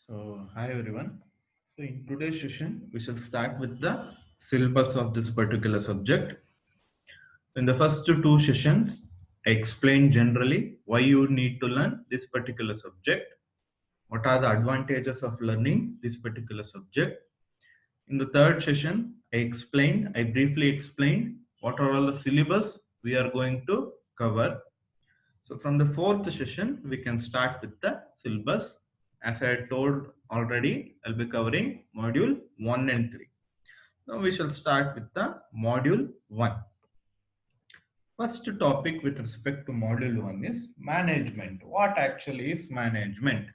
Hi everyone. In today's session, we shall start with the syllabus of this particular subject. In the first two sessions, I explained generally why you need to learn this particular subject, what are the advantages of learning this particular subject. In the third session, I briefly explained what are all the syllabus we are going to cover. So from the fourth session, we can start with the syllabus. As I told already, I'll be covering module 1 and 3. Now we shall start with the module 1. First topic with respect to module 1 is management. What actually is management?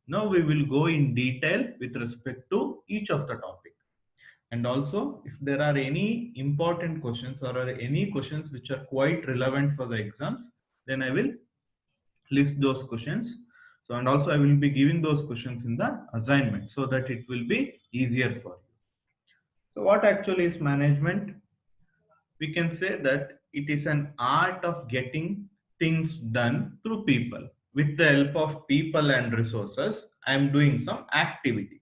Now we will go in detail with respect to each of the topic. And also, if there are any important questions or are any questions which are quite relevant for the exams, then I will list those questions. So, and also I will be giving those questions in the assignment so that it will be easier for you. So what actually is management? We can say that it is an art of getting things done through people. With the help of people and resources, I am doing some activity.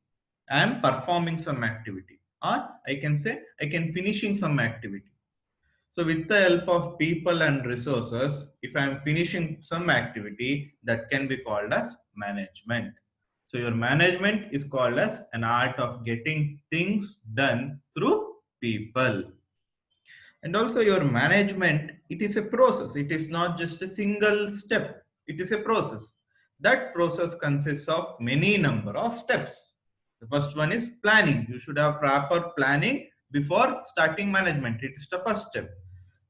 I am performing some activity, or I can say I can finishing some activity. So with the help of people and resources, if I am finishing some activity, that can be called as management. So your management is called as an art of getting things done through people. And also your management, it is a process. It is not just a single step. It is a process. That process consists of many number of steps. The first one is planning. You should have proper planning before starting management. It is the first step.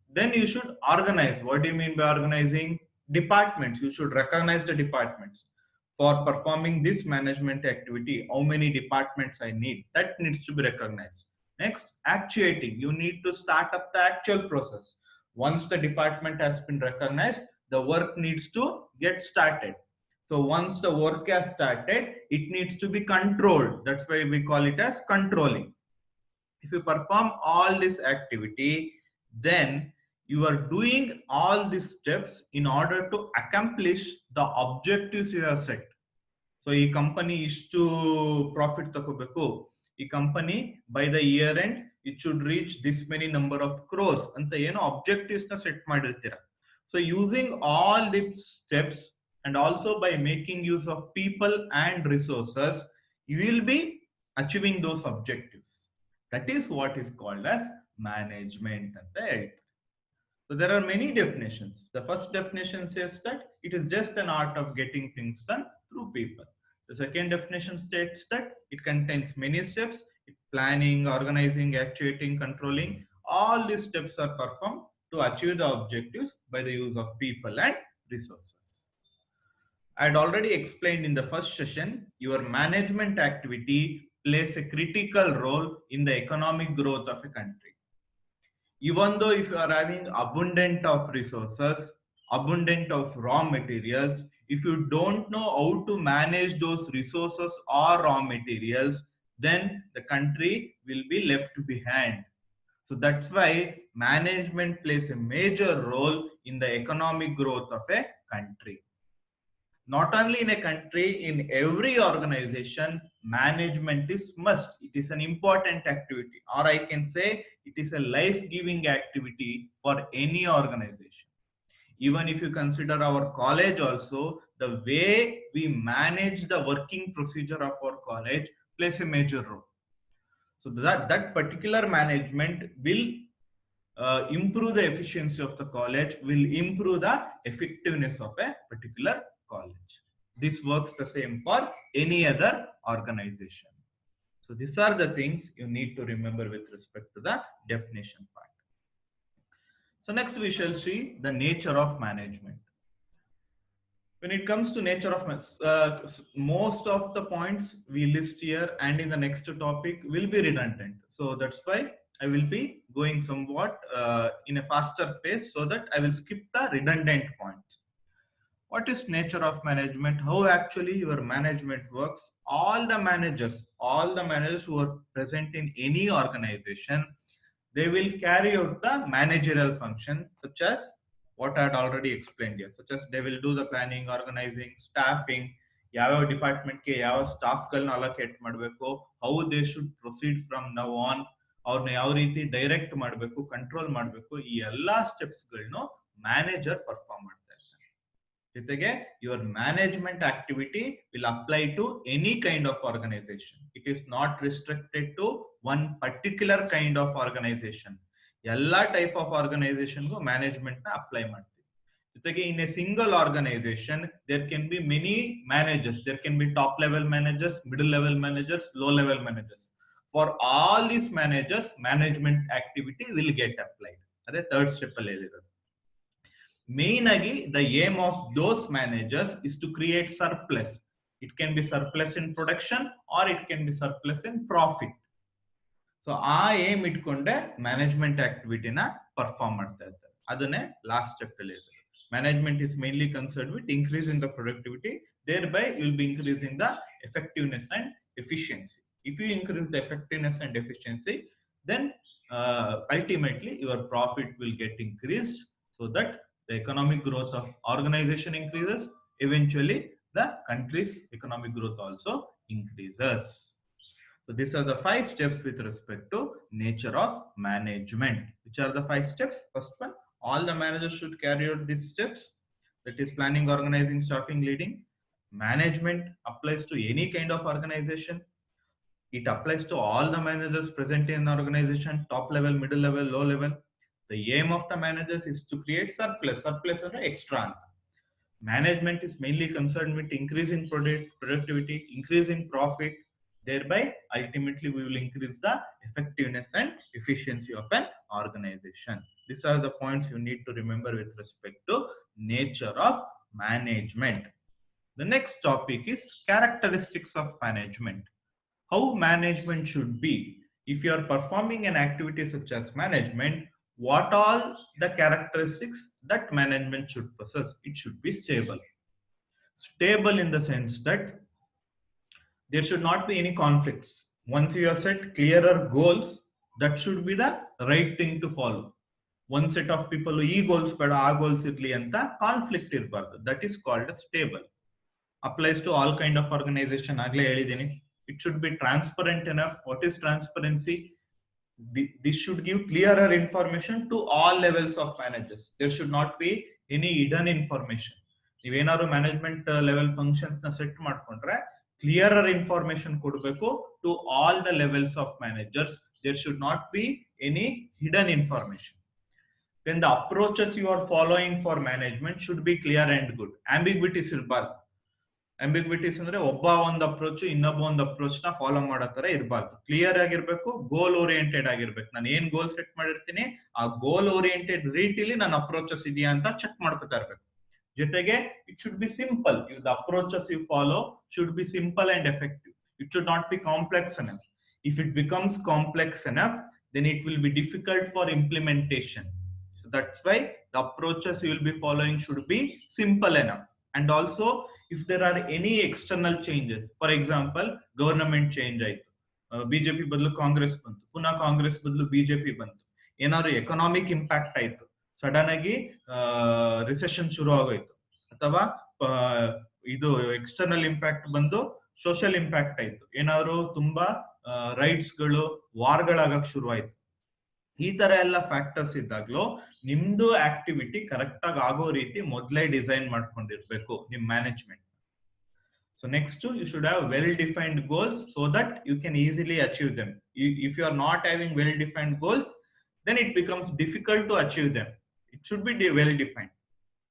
Then you should organize. What do you mean by organizing? Departments. You should recognize the departments. For performing this management activity, how many departments I need? That needs to be recognized. Next, actuating. You need to start up the actual process. Once the department has been recognized, the work needs to get started. So once the work has started, it needs to be controlled. That's why we call it as controlling. If you perform all this activity, then you are doing all these steps in order to accomplish the objectives you have set. So ಈ company ಇಷ್ಟು profit ತಗೋಬೇಕು, ಈ company by the year end it should reach this many number of crores ಅಂತ ಏನೋ objectives ನ set ಮಾಡಿರ್ತೀರ. So using all the steps and also by making use of people and resources you will be achieving those objectives. That is what is called as management ಅಂತ ಹೇಳ್ತಾರೆ. So there are many definitions. The first definition says that it is just an art of getting things done through people. The second definition states that it contains many steps: planning, organizing, actuating, controlling. All these steps are performed to achieve the objectives by the use of people and resources. I had already explained in the first session, your management activity plays a critical role in the economic growth of a country. Even though if you are having abundant of resources, abundant of raw materials, if you don't know how to manage those resources or raw materials, then the country will be left behind. So that's why management plays a major role in the economic growth of a country. Not only in a country, in every organization, management is must. It is an important activity, or I can say it is a life-giving activity for any organization. Even if you consider our college also, the way we manage the working procedure of our college plays a major role. So that particular management will improve the efficiency of the college, will improve the effectiveness of a particular college. This works the same for any other organization. So these are the things you need to remember with respect to the definition part. So next we shall see the nature of management. When it comes to nature of most of the points we list here and in the next topic will be redundant. So that's why I will be going somewhat in a faster pace so that I will skip the redundant points. What is nature of management? How actually your management works? All the managers who are present in any organization, they will carry out the managerial function, such as what I had already explained here, such as they will do the planning, organizing, staffing, ಯಾವ್ಯಾವ ಡಿಪಾರ್ಟ್ಮೆಂಟ್ಗೆ ಯಾವ ಸ್ಟಾಫ್ಗಳನ್ನ allocate ಮಾಡಬೇಕು, how they should proceed from now on, ಅವ್ರನ್ನ ಯಾವ ರೀತಿ direct ಮಾಡಬೇಕು, control ಮಾಡಬೇಕು, ಈ ಎಲ್ಲಾ ಸ್ಟೆಪ್ಸ್ಗಳನ್ನು ಮ್ಯಾನೇಜರ್ ಪರ್ಫಾರ್ಮ್ ಮಾಡ್ತಾ ಇರ್ತಾರೆ. ಜೊತೆಗೆ your management activity will apply to any kind of organization. It is not restricted to one particular kind of organization. ಎಲ್ಲಾ ಟೈಪ್ ಆಫ್ ಆರ್ಗನೈಸೇಷನ್ಗೂ ಮ್ಯಾನೇಜ್ಮೆಂಟ್ ನ ಅಪ್ಲೈ ಮಾಡ್ತೀವಿ. ಜೊತೆಗೆ in a single organization there can be many managers. There can be top level managers, middle level managers, low level managers. For all these managers management activity will get applied. ಅದೇ third step ಅಲ್ಲಿ ಹೇಳಿರೋದು. Main ಆಗಿ the aim of those managers is to create surplus. It can be surplus in production or it can be surplus in profit. So ಆ aim ಇಟ್ಕೊಂಡೆ management ಆಕ್ಟಿವಿಟಿನ perform ಮಾಡ್ತಾ ಇರ್ತಾರೆ. ಅದನ್ನೇ ಲಾಸ್ಟ್ ಸ್ಟೆಪ್ ಅಲ್ಲಿ ಇದೆ. Management is mainly concern with increasing the productivity, thereby you will be increasing the effectiveness and efficiency. If you increase the effectiveness and efficiency, then ultimately your profit will get increased, so that the economic growth of organization increases. Eventually the country's economic growth also increases. So these are the 5 steps with respect to nature of management. Which are the 5 steps? First one, all the managers should carry out these steps. That is planning, organizing, staffing, leading. Management applies to any kind of organization. It applies to all the managers present in an organization, top level, middle level, low level. The aim of the managers is to create surplus. Surplus is extra. Management is mainly concerned with increasing productivity, increasing profit. Thereby, ultimately, we will increase the effectiveness and efficiency of an organization. These are the points you need to remember with respect to nature of management. The next topic is characteristics of management. How management should be. If you are performing an activity such as management, what all the characteristics that management should possess? It should be stable. Stable in the sense that there should not be any conflicts. Once you have set clearer goals, that should be the right thing to follow. One set of people e goals bada aa goals irli anta conflict irbaradu. That is called as stable. Applies to all kind of organization. Agle helidini. It should be transparent enough. What is transparency? This should give clearer information to all levels of managers. There should not be any hidden information. ನೀವೇನಾದ್ರು management level functions ನ set ಮಾಡ್ಕೊಂಡ್ರೆ clearer information ಕೊಡಬೇಕು to all the levels of managers. There should not be any hidden information. Then the approaches you are following for management should be clear and good. Ambiguities ಇರಬಾರ್ದು. ಅಂಬಿಗ್ವಿಟೀಸ್ ಅಂದ್ರೆ ಒಬ್ಬ ಒಂದು approach ಇನ್ನೊಬ್ಬ ಒಂದು approach ನ follow ಮಾಡೋ ತರ ಇರಬಾರ್ದು. ಕ್ಲಿಯರ್ ಆಗಿರ್ಬೇಕು, ಗೋಲ್ ಓರಿಯೆಂಟೆಡ್ ಆಗಿರ್ಬೇಕು. ನಾನು ಏನ್ ಗೋಲ್ ಸೆಟ್ ಮಾಡಿರ್ತೀನಿ ಆ ಗೋಲ್ ಓರಿಯೆಂಟೆಡ್ ರೀತಿಲಿ ನನ್ನ ಅಪ್ರೋಚಸ್ ಇದೆಯಾ ಅಂತ ಚೆಕ್ ಮಾಡ್ಕೊತಾ ಇರ್ಬೇಕು. ಜೊತೆಗೆ it should be simple. If the approaches you follow should be simple and effective. It should not be complex enough. If it becomes complex enough, then it will be difficult for implementation. So that's why the approaches you will be following should be simple enough. And also, if there are any external changes, for example, government change ಆಯ್ತು, BJP ಬದಲು ಕಾಂಗ್ರೆಸ್ ಬಂತು, ಪುನಃ ಕಾಂಗ್ರೆಸ್ ಬದಲು BJP ಬಂತು, ಏನಾದ್ರು economic impact ಆಯ್ತು, sudden ಆಗಿ recession ಶುರು ಆಗೋಯ್ತು, ಅಥವಾ ಇದು ಎಕ್ಸ್ಟರ್ನಲ್ ಇಂಪ್ಯಾಕ್ಟ್ ಬಂದು ಸೋಷಿಯಲ್ ಇಂಪ್ಯಾಕ್ಟ್ ಆಯ್ತು, ಏನಾದ್ರು ತುಂಬಾ ರೈಟ್ಸ್ ಗಳು ವಾರ್ಗಳಾಗಕ್ ಶುರು ಆಯ್ತು, ಈ ತರ ಎಲ್ಲ ಫ್ಯಾಕ್ಟರ್ಸ್ ಇದ್ದಾಗ್ಲೂ ನಿಮ್ದು ಆಕ್ಟಿವಿಟಿ ಕರೆಕ್ಟ್ ಆಗಿ ಆಗೋ ರೀತಿ ಮೊದಲೇ ಡಿಸೈನ್ ಮಾಡ್ಕೊಂಡಿರ್ಬೇಕು ನಿಮ್ management. So next you should have well defined goals so that you can easily achieve them. If you are not having well defined goals, then it becomes difficult to achieve them. It should be well defined.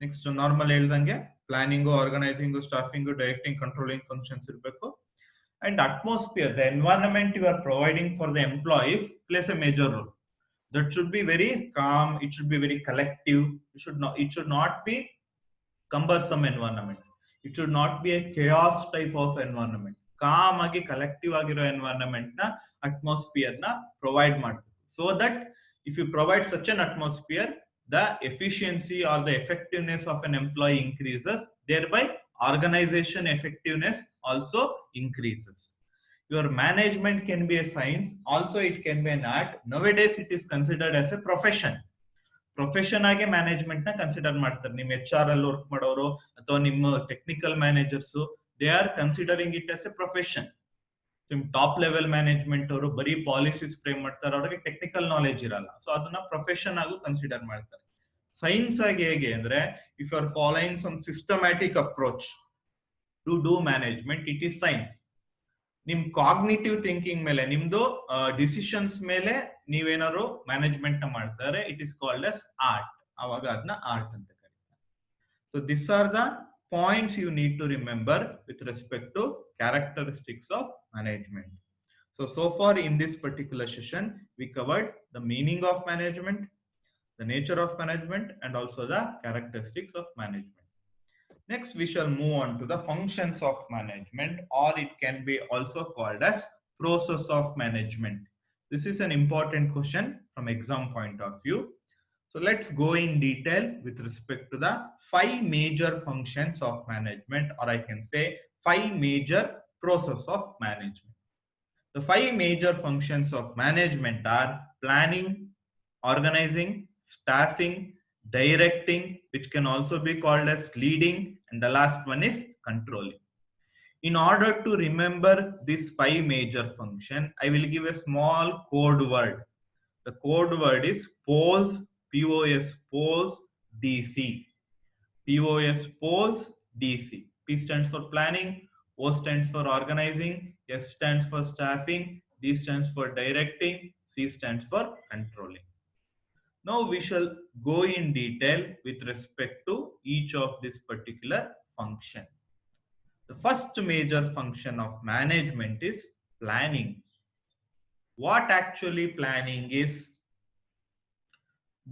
Next normal ಹೇಳ್ದಂಗೆ planning, ಆರ್ಗನೈಸಿಂಗು, ಸ್ಟಾಫಿಂಗು, directing, controlling functions ಇರಬೇಕು. And atmosphere, the environment you are providing for the employees plays a major role. That should be very calm. It should be very collective. It should not be cumbersome environment. It should not be a chaos type of environment. Calm agi collective agiro environment na atmosphere na provide ಮಾಡಬೇಕು. So that if you provide such an atmosphere, the efficiency or the effectiveness of an employee increases. Thereby organization effectiveness also increases. Your management can be a science, also it can be an art. Nowadays it is considered as a profession. Profession ಆಗಿ management ನ consider ಮಾಡ್ತಾರೆ. ನಿಮ್ HR ಅಲ್ಲಿ work ಮಾಡೋರು ಅಥವಾ ನಿಮ್ಮ technical managers they are considering it as a profession. Top level management ಅವರು ಬರೀ ಪಾಲಿಸೀಸ್ ಫ್ರೇಮ್ ಮಾಡ್ತಾರೆ, ಅವ್ರಿಗೆ ಟೆಕ್ನಿಕಲ್ ನಾಲೆಜ್ ಇರಲ್ಲ, ಸೊ ಅದನ್ನ ಪ್ರೊಫೆಷನ್ ಆಗಿ ಕನ್ಸಿಡರ್ ಮಾಡ್ತಾರೆ. ಸೈನ್ಸ್ ಆಗಿ ಹೇಗೆ ಅಂದ್ರೆ, if you are following some systematic approach to do management, it is science. ನಿಮ್ ಕಾಗ್ನಿಟಿವ್ ಥಿಂಕಿಂಗ್ ಮೇಲೆ, ನಿಮ್ದು ಡಿಸಿಷನ್ಸ್ ಮೇಲೆ ನೀವೇನಾದ್ರು ಮ್ಯಾನೇಜ್ಮೆಂಟ್ ನ ಮಾಡ್ತಾರೆ, it is called as art. ಅವಾಗ ಅದನ್ನ ಆರ್ಟ್ ಅಂತ ಕರೀತಾರೆ. So this are the points you need to remember with respect to characteristics of management. So far in this particular session, we covered the meaning of management, the nature of management, and also the characteristics of management. Next, we shall move on to the functions of management, or it can be also called as process of management. This is an important question from exam point of view. So let's go in detail with respect to the 5 major functions of management, or I can say 5 major process of management. The 5 major functions of management are planning, organizing, staffing, directing, which can also be called as leading, and the last one is controlling. In order to remember these 5 major functions, I will give a small code word. The code word is POS, POS, POS, DC. POS, POS, DC. P stands for planning, O stands for organizing, S stands for staffing, D stands for directing, C stands for controlling. Now we shall go in detail with respect to each of this particular function. The first major function of management is planning. What actually planning is?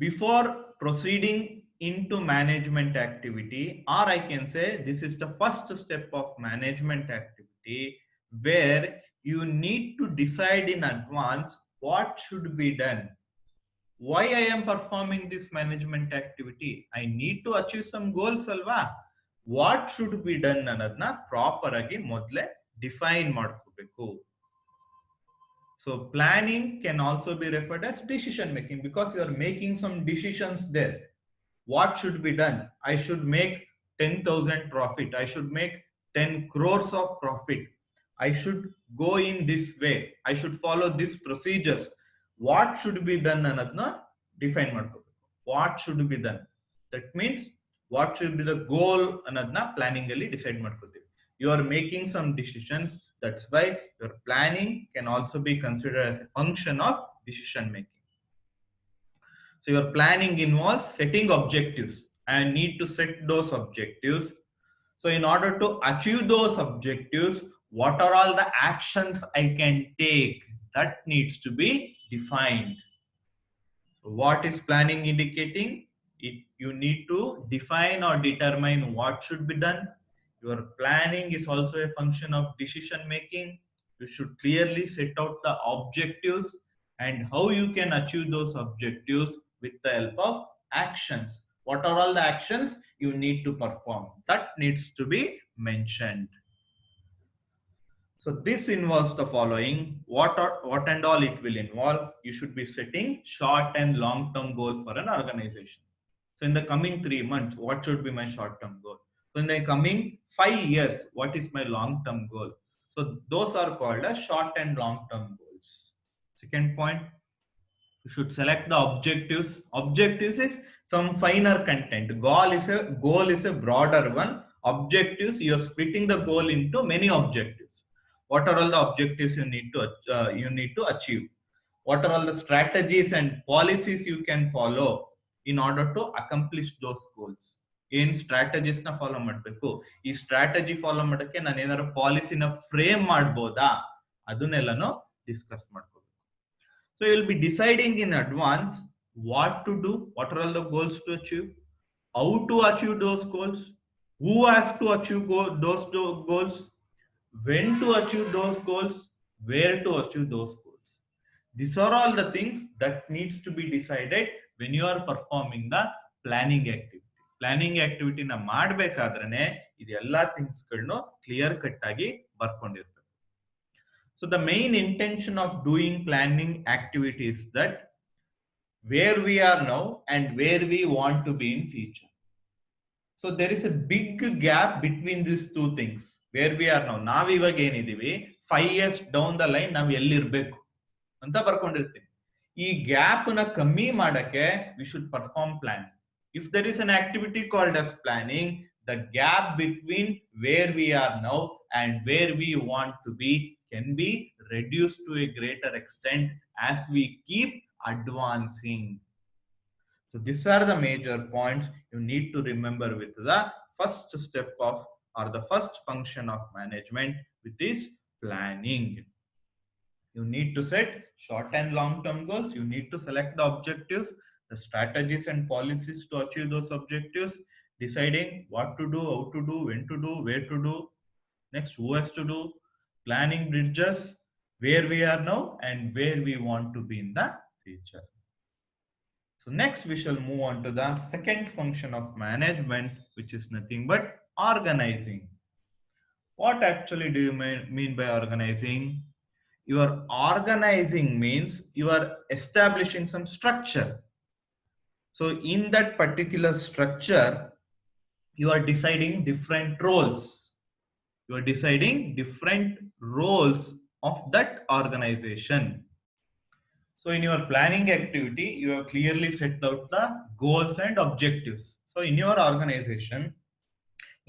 Before proceeding into management activity, or I can say this is the first step of management activity, where you need to decide in advance what should be done. Why I am performing this management activity? I need to achieve some goals alva. What should be done ಅನ್ನೋದನ್ನ proper ಆಗಿ ಮೊದಲೇ define ಮಾಡ್ಕೋಬೇಕು. So planning can also be referred as decision making, because you are making some decisions there. What should be done? I should make 10,000 profit. I should make 10 crores of profit. I should go in this way. I should follow these procedures. What should be done ಅನ್ನೋದನ್ನ define ಮಾಡ್ಕೋಬೇಕು. What should be done? That means what should be the goal ಅನ್ನೋದನ್ನ planning ಅಲ್ಲಿ decide ಮಾಡ್ಕೋತೀವಿ. You are making some decisions. That's why your planning can also be considered as a function of decision making. So your planning involves setting objectives and need to set those objectives. So in order to achieve those objectives, what are all the actions I can take? That needs to be defined. So what is planning indicating? You need to define or determine what should be done. Your planning is also a function of decision making. You should clearly set out the objectives and how you can achieve those objectives with the help of actions. What are all the actions you need to perform? That needs to be mentioned. So this involves the following. What and all it will involve? You should be setting short and long-term goals for an organization. So in the coming 3 months, what should be my short-term goal? So in the coming 5 years, what is my long-term goal? So those are called as short and long-term goals. Second point, you should select the objectives. Objectives is some finer content. Goal is a broader one. Objectives, you are splitting the goal into many objectives. What are all the objectives you need to achieve? What are all the strategies and policies you can follow in order to accomplish those goals? ಏನ್ strategies ನ follow ಮಾಡ್ಬೇಕು, ಈ strategy follow ಮಾಡಕ್ಕೆ ನಾನು ಏನಾದ್ರು ಪಾಲಿಸಿನ frame ಮಾಡ್ಬೋದಾ, ಅದನ್ನೆಲ್ಲನೂ discuss ಮಾಡ್ಕೋಬೇಕು. So you will be deciding in advance what to do, what are all the goals to achieve, how to achieve those goals, who has to achieve those goals, when to achieve those goals, where to achieve those goals. These are all the things that needs to be decided when you are performing the planning activity. Planning activity na ಮಾಡಬೇಕಾದ್ರೆನೆ ಇದೆಲ್ಲ things ಗಳನ್ನು clear cut ಆಗಿ ಬರ್ಕೊಂಡಿರ್ಬೇಕು. So the main intention of doing planning activity is that where we are now and where we want to be in future. So there is a big gap between these two things. Where we are ನಾವ್ ಇವಾಗ ಏನಿದೀವಿ 5 years down the line ನಾವ್ ಎಲ್ಲಿರ್ಬೇಕು ಅಂತ ಬರ್ಕೊಂಡಿರ್ತೀವಿ. ಈ gap ನ ಕಮ್ಮಿ ಮಾಡಕ್ಕೆ we should perform plan. If there is an activity called as planning, the gap between where we are now and where we want to be can be reduced to a greater extent as we keep advancing. So these are the major points you need to remember with the first step of or the first function of management, which is planning. You need to set short and long term goals. You need to select the objectives, the strategies and policies to achieve those objectives, deciding what to do, how to do, when to do, where to do, next who has to do, planning bridges where we are now and where we want to be in the future. So next we shall move on to the second function of management, which is nothing but organizing. What actually do you mean by organizing? You are organizing means you are establishing some structure. So in that particular structure, you are deciding different roles. You are deciding different roles of that organization. So in your planning activity, you have clearly set out the goals and objectives. So in your organization,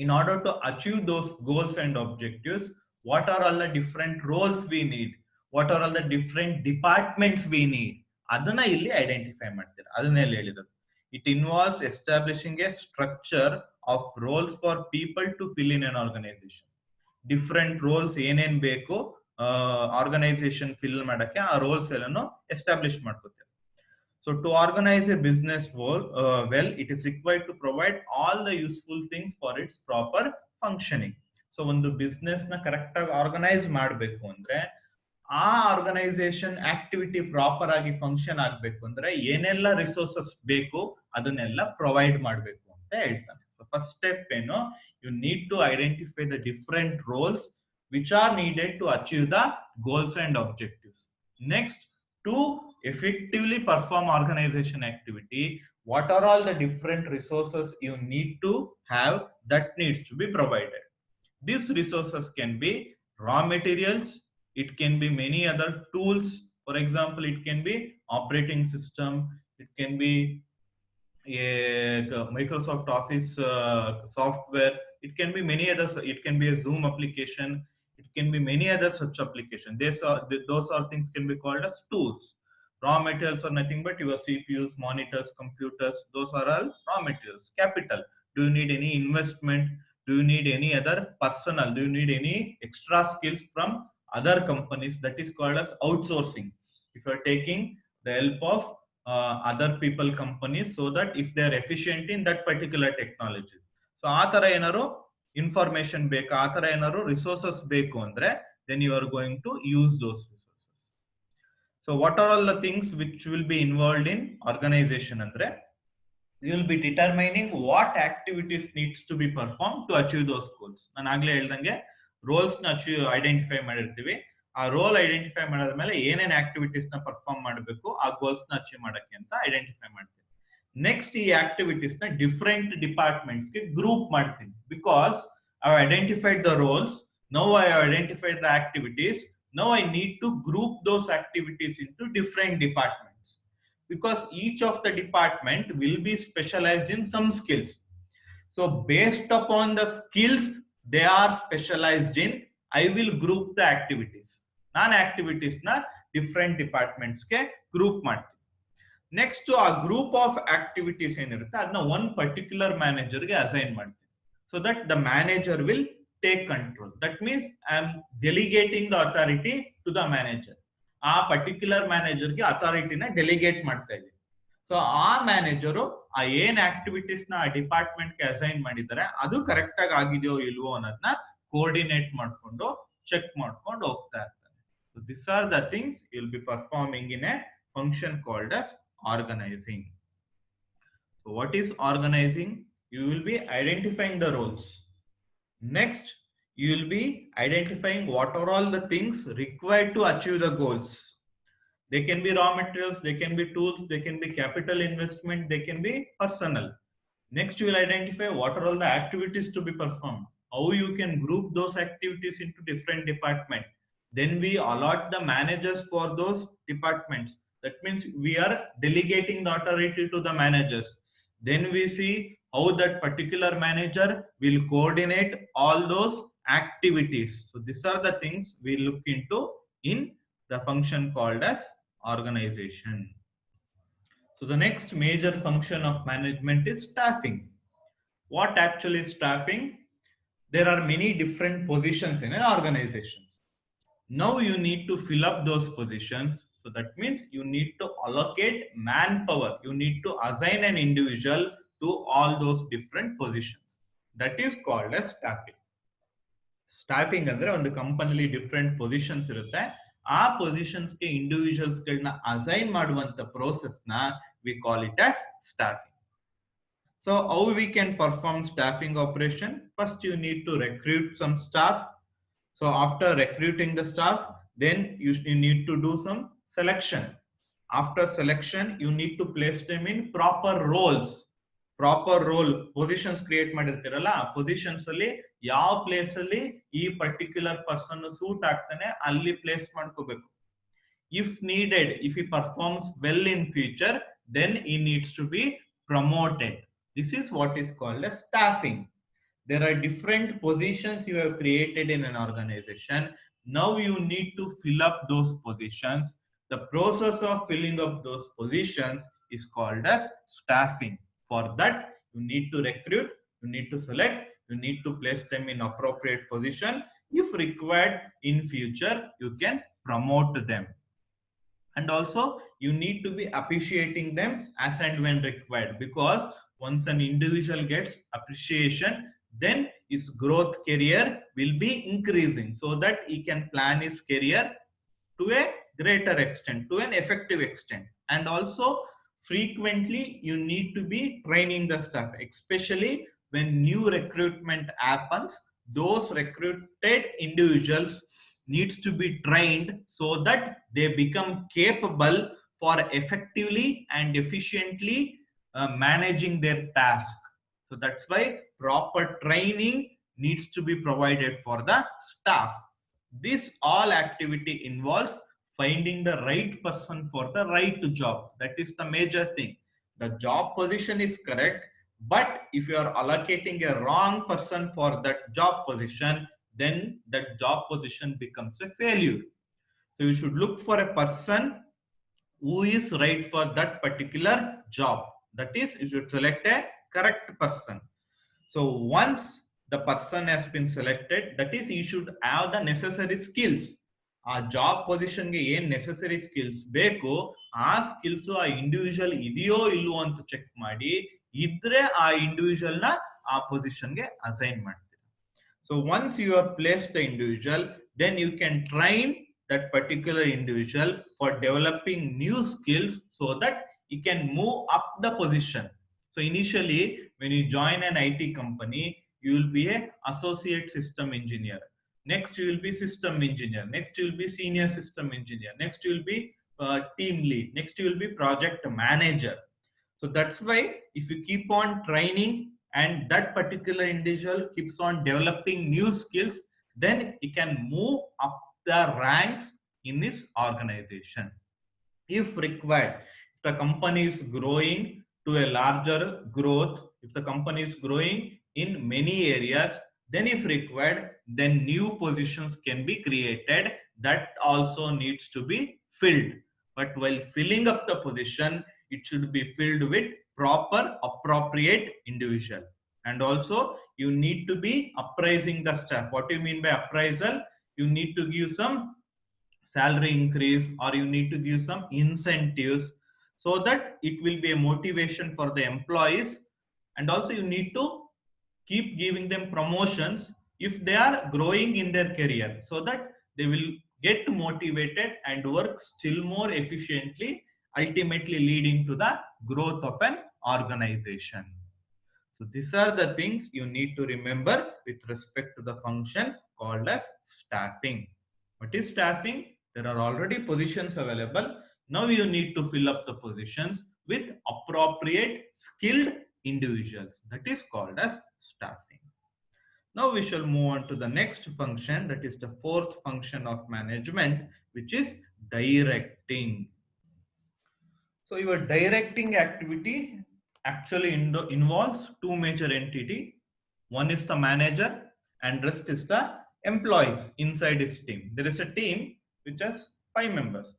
in order to achieve those goals and objectives, what are all the different roles we need? What are all the different departments we need? ಅದನ್ನ ಇಲ್ಲಿ identify ಮಾಡ್ತೀರಾ. ಅದನ್ನ ಇಲ್ಲಿ ಹೇಳಿದ್ರು. It involves establishing a structure of roles for people to fill in an organization. Different roles ಏನೇನ್ ಬೇಕು organisation fill ಮಾಡಕ್ಕೆ ಆ ರೋಲ್ಸ್ ಎಲ್ಲಾನು ಎಸ್ಟಾಬ್ಲಿಷ್ ಮಾಡ್ಕೋತೀವಿ. So to organize a business well, it is required to provide all the useful things for its proper functioning. So ಒಂದು business ನ correct ಆಗಿ organise ಮಾಡಬೇಕು ಅಂದ್ರೆ ಆ ಆರ್ಗನೈಸೇಷನ್ ಆಕ್ಟಿವಿಟಿ ಪ್ರಾಪರ್ ಆಗಿ ಫಂಕ್ಷನ್ ಆಗ್ಬೇಕು ಅಂದ್ರೆ ಏನೆಲ್ಲ ರಿಸೋರ್ಸಸ್ ಬೇಕು ಅದನ್ನೆಲ್ಲ ಪ್ರೊವೈಡ್ ಮಾಡಬೇಕು ಅಂತ ಹೇಳ್ತಾನೆ. ಸೊ ಫಸ್ಟ್ ಸ್ಟೆಪ್ ಏನು, you need to identify the different roles which are needed to achieve the goals and objectives. Next, to effectively perform organization activity, what are all the different resources you need to have that needs to be provided? These resources can be raw materials, it can be many other tools. For example, it can be operating system, it can be a Microsoft Office software, it can be many others, it can be a Zoom application, it can be many other such applications. Those are things can be called as tools. Raw materials are nothing but your CPUs, monitors, computers. Those are all raw materials. Capital, do you need any investment? Do you need any other personnel? Do you need any extra skills from other companies? That is called as outsourcing. If you are taking the help of other people companies so that if they are efficient in that particular technology. So ಆ ತರ ಏನಾರು information ಬೇಕು, ಆ ತರ ಏನಾದ್ರು resources ಬೇಕು ಅಂದ್ರೆ then you are going to use those resources. So what are all the things which will be involved in organization andre you will be determining what activities needs to be performed to achieve those goals. ನಾನು ಆಗ್ಲೇ ಹೇಳ್ದಂಗೆ rolls ನ identify ಮಾಡಿರ್ತೀವಿ, ಆ roll identify ಮಾಡಿದ್ಮೇಲೆ ಏನೇನ್ activities ನ perform ಮಾಡಬೇಕು ಆ ಗೋಲ್ಸ್ ನ ಅಚೀವ್ ಮಾಡಕ್ಕೆ ಅಂತ ಐಡೆಂಟಿಫೈ ಮಾಡ್ತೀವಿ. ನೆಕ್ಸ್ಟ್ ಈ ಆಕ್ಟಿವಿಟೀಸ್ ನ ಡಿಫರೆಂಟ್ ಡಿಪಾರ್ಟ್ಮೆಂಟ್ಸ್ ಗೆ ಗ್ರೂಪ್ ಮಾಡ್ತೀನಿ. Because I have identified the roles, now I have identified the activities, now I need to group those activities into different departments. Because each of the department will be specialized in some skills. So based upon the skills they are specialized in, I will group the activities. Nan activities na different departments ke group ಮಾಡ್ತೀನಿ. Next to a group of activities ಏನಿರುತ್ತೆ ಅದನ್ನ one particular manager ಗೆ assign ಮಾಡ್ತೀನಿ. So that the manager will take control. That means I am delegating the authority to the manager. ಆ particular ಮ್ಯಾನೇಜರ್ಗೆ ಅಥಾರಿಟಿನ delegate ಮಾಡ್ತಾ ಇದ್ದೀವಿ. So ಆ manager ಆ ಏನ್ ಆಕ್ಟಿವಿಟೀಸ್ ನ ಆ ಡಿಪಾರ್ಟ್ಮೆಂಟ್ಗೆ ಅಸೈನ್ ಮಾಡಿದ್ದಾರೆ ಅದು ಕರೆಕ್ಟ್ ಆಗಿ ಆಗಿದೆಯೋ ಇಲ್ವೋ ಅನ್ನೋದನ್ನ ಕೋಆರ್ಡಿನೇಟ್ ಮಾಡ್ಕೊಂಡು ಚೆಕ್ ಮಾಡ್ಕೊಂಡು ಹೋಗ್ತಾ ಇರ್ತಾರೆ. So this are the things you will be performing in a function called as organizing. So what is organizing? You will be identifying the roles. Next, you will be identifying what are all the things required to achieve the goals. They can be raw materials, they can be tools, they can be capital investment, they can be personnel. Next, you will identify what are all the activities to be performed, how you can group those activities into different departments. Then we allot the managers for those departments. That means we are delegating the authority to the managers. Then we see how that particular manager will coordinate all those activities. So these are the things we look into in the function called as organization. So the next major function of management is staffing. What actually is staffing? There are many different positions in an organization. Now you need to fill up those positions. So that means you need to allocate manpower. You need to assign an individual to all those different positions. That is called as staffing. Staffing ಅಂದ್ರೆ ಒಂದು ಕಂಪನಿಲಿ different positions ಇರುತ್ತೆ. ಆ ಪೊಸಿಷನ್ಸ್ಗೆ ಇಂಡಿವಿಜುವಲ್ಸ್ಗಳನ್ನ assign ಮಾಡುವಂತ process ನ we call it as staffing. So how we can perform staffing operation? First you need to recruit some staff. So after recruiting the staff, then you need to do some selection. After selection, you need to place them in proper roles. Proper role positions create ಮಾಡಿರ್ತೀರಲ್ಲ, ಆ positions ಅಲ್ಲಿ ಯಾವ place ಅಲ್ಲಿ ಈ particular person suit ಆಗ್ತಾನೆ ಅಲ್ಲಿ place ಮಾಡ್ಕೋಬೇಕು. If needed, if he performs well in future, then he needs to be promoted. This is what is called as staffing. There are different positions you have created in an organization. Now you need to fill up those positions. The process of filling up those positions is called as staffing. For that, you need to recruit, you need to select, you need to place them in appropriate position. If required in future, you can promote them. And also you need to be appreciating them as and when required, because once an individual gets appreciation, then his growth career will be increasing, so that he can plan his career to a greater extent, to an effective extent. And also frequently you need to be training the staff, especially when new recruitment happens. Those recruited individuals needs to be trained so that they become capable for effectively and efficiently managing their task. So that's why proper training needs to be provided for the staff. This all activity involves finding the right person for the right job. That is the major thing. The job position is correct, but if you are allocating a wrong person for that job position, then that job position becomes a failure. So you should look for a person who is right for that particular job. That is, you should select a correct person. So once the person has been selected, that is, you should have the necessary skills. ಆ job ಪೊಸಿಷನ್ಗೆ ಏನ್ necessary skills ಬೇಕು, ಆ skills ಆ individual ಇದೆಯೋ ಇಲ್ವೋ ಅಂತ check ಮಾಡಿ, ಇದ್ರೆ ಆ ಇಂಡಿವಿಜುವಲ್ ನ ಆ ಪೊಸಿಷನ್ಗೆ ಅಸೈನ್ ಮಾಡ್ತೀರಾ. So once you are place the individual, then you can train that particular individual for developing new skills so that he can move up the position. So initially when you join an IT company, you will be a associate system engineer, next you will be system engineer, next you will be senior system engineer, next you will be team lead, next you will be project manager. So that's why if you keep on training and that particular individual keeps on developing new skills, then he can move up the ranks in this organization. If required, if the company is growing to a larger growth, if the company is growing in many areas, then if required, then new positions can be created that also needs to be filled. But while filling up the position, it should be filled with proper appropriate individual. And also you need to be appraising the staff. What do you mean by appraisal? You need to give some salary increase, or you need to give some incentives, so that it will be a motivation for the employees. And also you need to keep giving them promotions if they are growing in their career, so that they will get motivated and work still more efficiently, ultimately leading to the growth of an organization. So these are the things you need to remember with respect to the function called as staffing. What is staffing? There are already positions available. Now you need to fill up the positions with appropriate skilled individuals. That is called as staffing. Now we shall move on to the next function, that is the fourth function of management, which is directing. So your directing activity actually involves two major entities. One is the manager and rest is the employees inside his team. There is a team which has 5 members.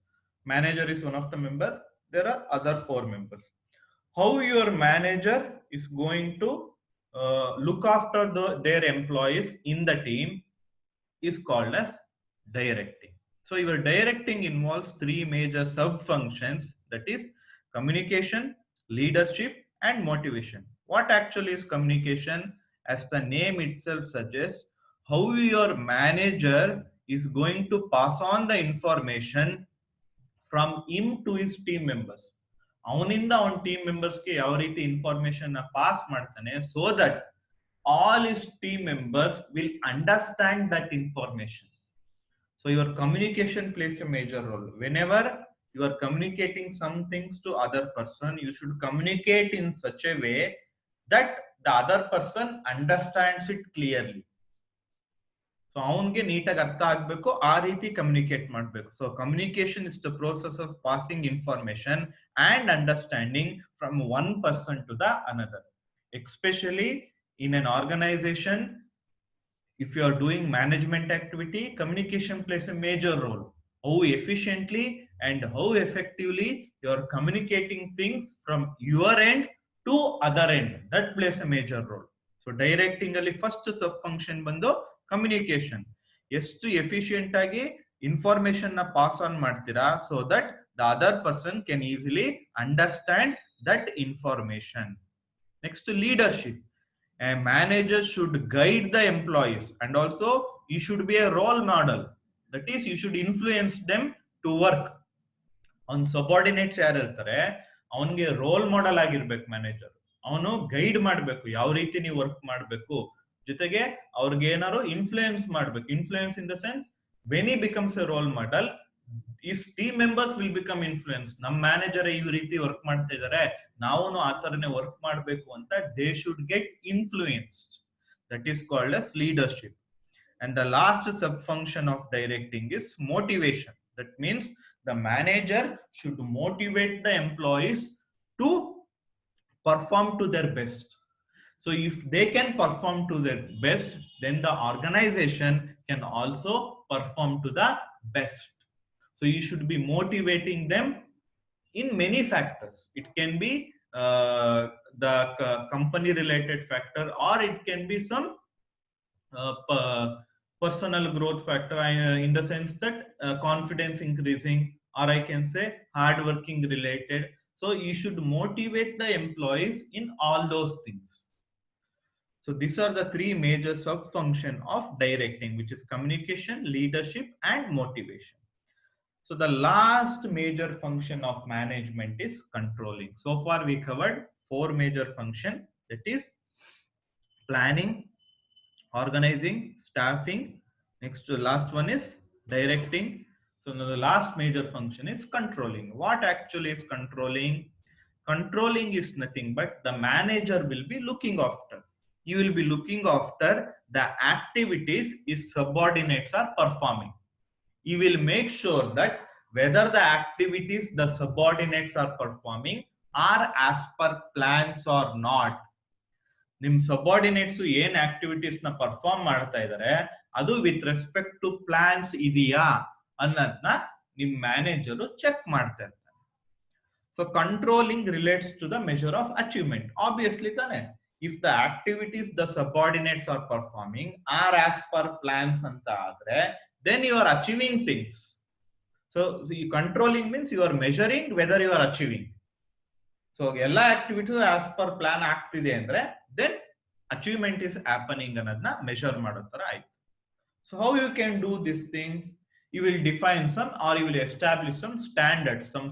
Manager is one of the member. There are other 4 members. How your manager is going to look after their employees in the team is called as directing. So your directing involves 3 major sub functions, that is communication, leadership and motivation. What actually is communication? As the name itself suggests, how your manager is going to pass on the information from him to his team members. ಅವನಿಂದ ಅವನ team ಮೆಂಬರ್ಸ್ಗೆ ಯಾವ ರೀತಿ information pass ಮಾಡ್ತಾನೆ, so that all his team members will understand that information. So your communication plays a major role. Whenever you are communicating some things to other person, you should communicate in such a way that the other person understands it clearly. So ಅವನಿಗೆ ನೀಟಾಗಿ ಅರ್ಥ ಆಗ್ಬೇಕು, ಆ ರೀತಿ communicate ಮಾಡಬೇಕು. So communication is the process of passing information and understanding from one person to the another. Especially in an organization, if you are doing management activity, communication plays a major role. How efficiently and how effectively you are communicating things from your end to other end, that plays a major role. So directing ಅಲ್ಲಿ first sub function ಬಂದು communication. ಎಷ್ಟು efficient ಆಗಿ information ನ pass on ಮಾಡ್ತೀರಾ, so that the other person can easily understand that information. Next, leadership. A manager should guide the employees and also he should be a role model. That is, you should influence them to work. On subordinates ಯಾರು ಇರ್ತಾರೆ, ಅವನಿಗೆ role model ಆಗಿರ್ಬೇಕು manager. ಅವನು guide ಮಾಡಬೇಕು, ಯಾವ ರೀತಿ ನೀವು work ಮಾಡಬೇಕು, ಜೊತೆಗೆ ಅವ್ರಿಗೆ ಏನಾದ್ರು ಇನ್ಫ್ಲೂಯೆನ್ಸ್ ಮಾಡಬೇಕು. Influence in the sense, when he becomes a role model, is team members will become influence. ನಮ್ಮ ಮ್ಯಾನೇಜರ್ ಈ ರೀತಿ ವರ್ಕ್ ಮಾಡ್ತಾ ಇದಾರೆ, ನಾವು ಆ ತರನೇ ವರ್ಕ್ ಮಾಡಬೇಕು ಅಂತ they should get influenced. That is called as leadership. And the last sub function of directing is motivation. That means the manager should motivate the employees to perform to their best. So if they can perform to their best, then the organization can also perform to the best. So you should be motivating them in many factors. It can be the company related factor, or it can be some personal growth factor, in the sense that confidence increasing, or I can say hard working related. So you should motivate the employees in all those things. So these are the 3 major sub function of directing, which is communication, leadership and motivation. So the last major function of management is controlling. So far we covered 4 major functions, that is planning, organizing, staffing. Next to the last one is directing. So now the last major function is controlling. What actually is controlling? Controlling is nothing but the manager will be looking after. He will be looking after the activities his subordinates are performing. He will make sure that whether the activities the subordinates are performing are as per plans or not. ನಿಮ್ subordinates ಏನ್ activities ನ perform ಮಾಡ್ತಾ ಇದಾರೆ, ಅದು with respect to plants ಇದೆಯಾ ಅನ್ನೋದನ್ನ ನಿಮ್ manager check ಮಾಡ್ತಾ ಇರ್ತಾರೆ. So controlling relates to the measure of achievement. Obviously ತಾನೆ, if the activities the subordinates are performing are as per plans ಅಂತ ಆದ್ರೆ, then you are achieving things. So controlling means you are measuring whether you are achieving. So ಎಲ್ಲ activities as per plan ಆಗ್ತಿದೆ ಅಂದ್ರೆ then achievement is happening ಅನ್ನೋದನ್ನ measure ಮಾಡೋ ತರ ಆಯ್ತು. So how you can do these things? You will define some, or you will establish some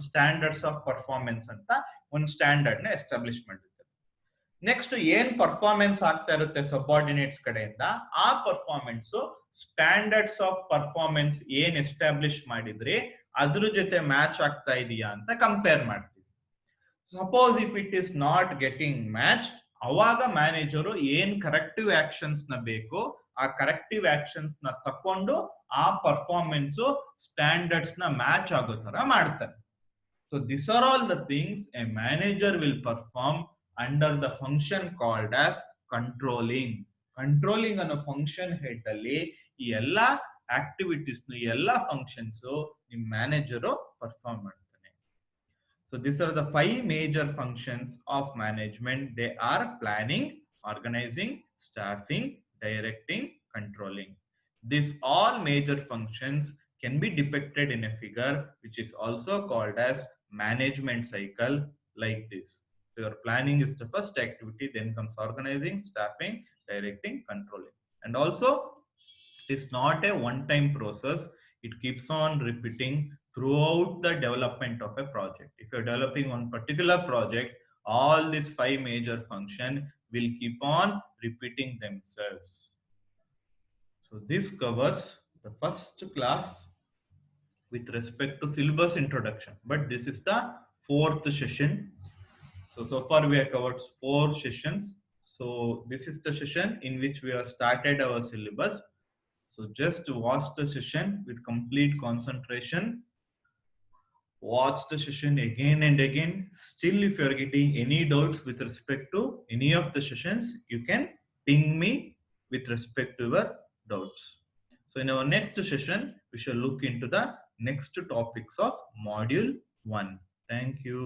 standards of performance ಅಂತ ಒಂದು standard ನ ಎಸ್ಟಾಬ್ಲಿಷ್ ಮಾಡಿರ್ತಾರೆ. ನೆಕ್ಸ್ಟ್ ಏನ್ ಪರ್ಫಾರ್ಮೆನ್ಸ್ ಆಗ್ತಾ ಇರುತ್ತೆ ಸಬಾರ್ಡಿನೇಟ್ಸ್ ಕಡೆಯಿಂದ, ಆ ಪರ್ಫಾರ್ಮೆನ್ಸ್ ಸ್ಟ್ಯಾಂಡರ್ಡ್ಸ್ ಆಫ್ ಪರ್ಫಾರ್ಮೆನ್ಸ್ ಏನ್ ಎಸ್ಟಾಬ್ಲಿಷ್ ಮಾಡಿದ್ರೆ ಅದ್ರ ಜೊತೆ ಮ್ಯಾಚ್ ಆಗ್ತಾ ಇದೆಯಾ ಅಂತ ಕಂಪೇರ್ ಮಾಡ್ತೀವಿ. Suppose if it is not getting match, ಅವಾಗ ಮ್ಯಾನೇಜರು ಏನ್ ಕರೆಕ್ಟಿವ್ ಆಕ್ಷನ್ಸ್ ನ ಬೇಕೋ ಆ ಕರೆಕ್ಟಿವ್ ಆಕ್ಷನ್ಸ್ ನ ತಕೊಂಡು ಆ ಪರ್ಫಾರ್ಮೆನ್ಸ್ ಸ್ಟ್ಯಾಂಡರ್ಡ್ಸ್ ನ ಮ್ಯಾಚ್ ಆಗೋ ತರ ಮಾಡ್ತಾನೆ. So these are all the things a manager will perform under the function called as controlling. Controlling ಅನ್ನೋ ಫಂಕ್ಷನ್ ಹೆಡ್ ಅಲ್ಲಿ ಈ ಎಲ್ಲಾ ಆಕ್ಟಿವಿಟೀಸ್ ಈ ಎಲ್ಲಾ ಫಂಕ್ಷನ್ಸ್ ನಿಮ್ ಮ್ಯಾನೇಜರು ಪರ್ಫಾರ್ಮ್ ಮಾಡ್ತಾನೆ. So these are the 5 major functions of management. They are planning, organizing, staffing, directing, controlling. These all major functions can be depicted in a figure which is also called as management cycle, like this. So your planning is the first activity, then comes organizing, staffing, directing, controlling. And also it's not a one-time process. It keeps on repeating throughout the development of a project. If you're developing one particular project, all these 5 major functions will keep on repeating themselves. So this covers the first class with respect to syllabus introduction, but this is the 4th session. So far we have covered 4 sessions. So this is the session in which we have started our syllabus. So just watch the session with complete concentration. Watch the session again and again. Still, if you are getting any doubts with respect to any of the sessions, you can ping me with respect to your doubts. So in our next session, we shall look into the next topics of module 1. Thank you.